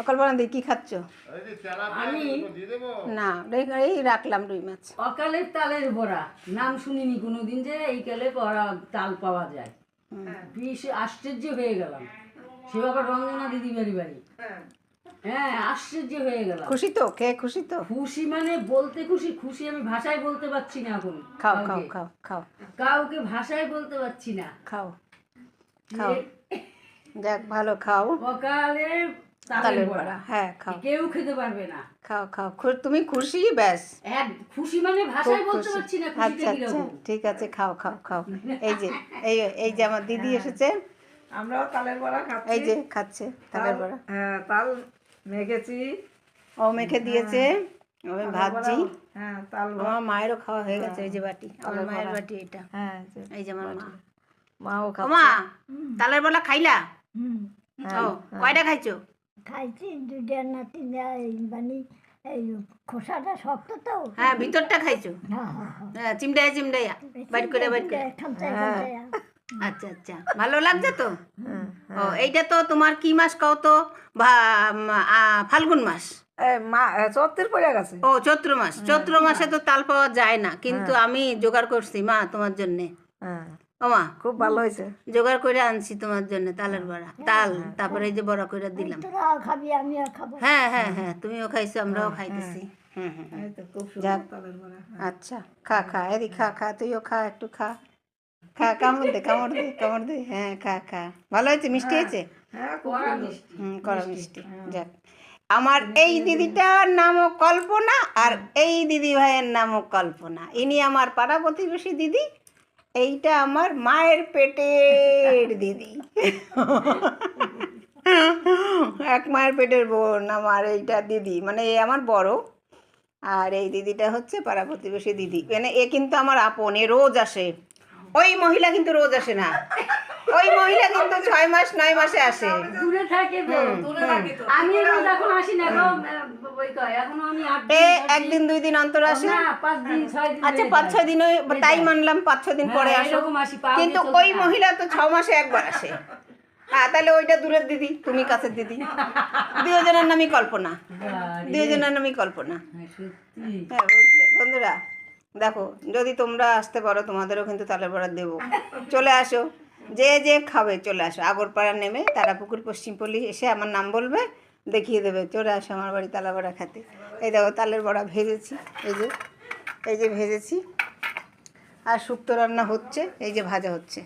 অকল্পনা দি কি খাচ্ছ? আমি না এই রাখলাম রুই মাছ। অকালের তালের বড়া নাম শুনিনি কোনোদিন যে এই কালে বড়া তাল পাওয়া যায়। বেশ আশ্চর্য হয়ে গেলাম। সে বাবা রঞ্জনা দিদি বাড়ি বাড়ি। হ্যাঁ আশ্চর্য হয়ে গেলাম। খুশি তো? কে খুশি তো? খুশি মানে বলতে খুশি, খুশি আমি ভাষায় বলতে পারছি না এখন। খাও খাও খাও খাও কাউকে ভাষায় বলতে পারছি না। খাও খাও, যাক ভালো খাও। অকালে তালের বড়া, হ্যাঁ খাও, কেউ খেতে পারবে না। খাও খাও, তুমি খুশি? ব্যাস এক খুশি মানে ভাষায় খুব বলতে খুশি। পারছি না আচ্ছা খুশিটা আচ্ছা কিরকম। ঠিক আছে, খাও খাও খাও। এই যে আমার দিদি এসেছে, আমরাও তালের বড়া খাচ্ছি। এই যে খাচ্ছে তালের বড়া। হ্যাঁ তাল মেখেছি। ও মেখে দিয়েছে, আমি ভাবছি। হ্যাঁ তাল আমার মায়েরও খাওয়া হয়ে গেছে, এই যে বাটি, আমার মায়ের বাটি এটা। হ্যাঁ এই যে আমার মা। মাও ও খাচ্ছে। মা, তালের বড়া খাইলা? ও কয়টা খাইছো? খাইছি দুইটা না তিনটা মানে এই খোসাটা শক্ত তো। হ্যাঁ ভিতরটা খাইছো? হ্যাঁ হ্যাঁ হ্যাঁ চিমড়ায় চিমড়াইয়া বাইট করে বাইট করে। খামচায় খামচায় আচ্ছা আচ্ছা, ভালো লাগছে তো? ও এইটা তো তোমার কি মাস কও তো? ফাল্গুন মাস। চত্বর পড়ে গেছে। ও চৈত্র মাস। চৈত্র মাসে তো তাল পাওয়া যায় না, কিন্তু আমি জোগাড় করছি মা তোমার জন্যে। হ্যাঁ ও মা খুব ভালো হয়েছে। জোগাড় করে আনছি তোমার জন্য তালের বড়া, তাল, তারপরে এই যে বড়া করে দিলাম। তোরা খাবি আমিও খাবো। হ্যাঁ হ্যাঁ হ্যাঁ, তুমিও খাইছো, আমরাও খাইতেছি। হুম হুম হুম। এই তো খুব যাক। সুন্দর তালের বড়া। আচ্ছা খা খা, এদি খা খা, তুইও খা, একটু খা খা, কামড় দে কামড় দে কামড় দে। হ্যাঁ খা খা, ভালো হয়েছে? মিষ্টি হয়েছে? হ্যাঁ খুব কড়া সুন্দর। মিষ্টি। কড়া মিষ্টি। যাক, আমার এই দিদিটার নামও কল্পনা, আর এই দিদি ভাইয়ের নামও কল্পনা। ইনি আমার পাড়া প্রতিবেশী দিদি, এইটা আমার মায়ের পেটের দিদি। এক মায়ের পেটের বোন আমার এইটা দিদি, মানে এ আমার বড়, আর এই দিদিটা হচ্ছে পাড়া প্রতিবেশী দিদি। মানে এ কিন্তু আমার আপন, এ রোজ আসে। ওই মহিলা কিন্তু রোজ আসে না, ওই মহিলা কিন্তু 6 মাস 9 মাসে আসে। দূরে থাকে তো, আমি রোজ এখন আসি না গো, ওই কয় এখনো আমি 8 এ দিন 1 দিন 2 দিন অন্তর আসে। না 5 দিন 6 দিন। আচ্ছা 5-6 দিন, তাই মানলাম 5-6 দিন পরে হ্যাঁ, আসো, এরকম আসি, পা কিন্তু দিয়ে চলতে ওই না। মহিলা তো 6 মাসে একবার আসে। হ্যাঁ তাহলে ওইটা দূরের দিদি, তুমি কাছের দিদি। দুজনের নামই কল্পনা, দুজনের নামই কল্পনা। হ্যাঁ, সত্যি। হ্যাঁ বুঝলে বন্ধুরা, দেখো যদি তোমরা আসতে পারো তোমাদেরও কিন্তু তালের বড়া দেবো। চলে আসো, যে যে খাবে চলে আসো। আগরপাড়া নেমে তারাপুকুর পশ্চিমপল্লী এসে আমার নাম বলবে, দেখিয়ে দেবে। চলে আসো আমার বাড়ি তালের বড়া খেতে। এই দেখো তালের বড়া ভেজেছি, এই যে ভেজেছি, আর শুক্তো রান্না হচ্ছে, এই যে ভাজা হচ্ছে।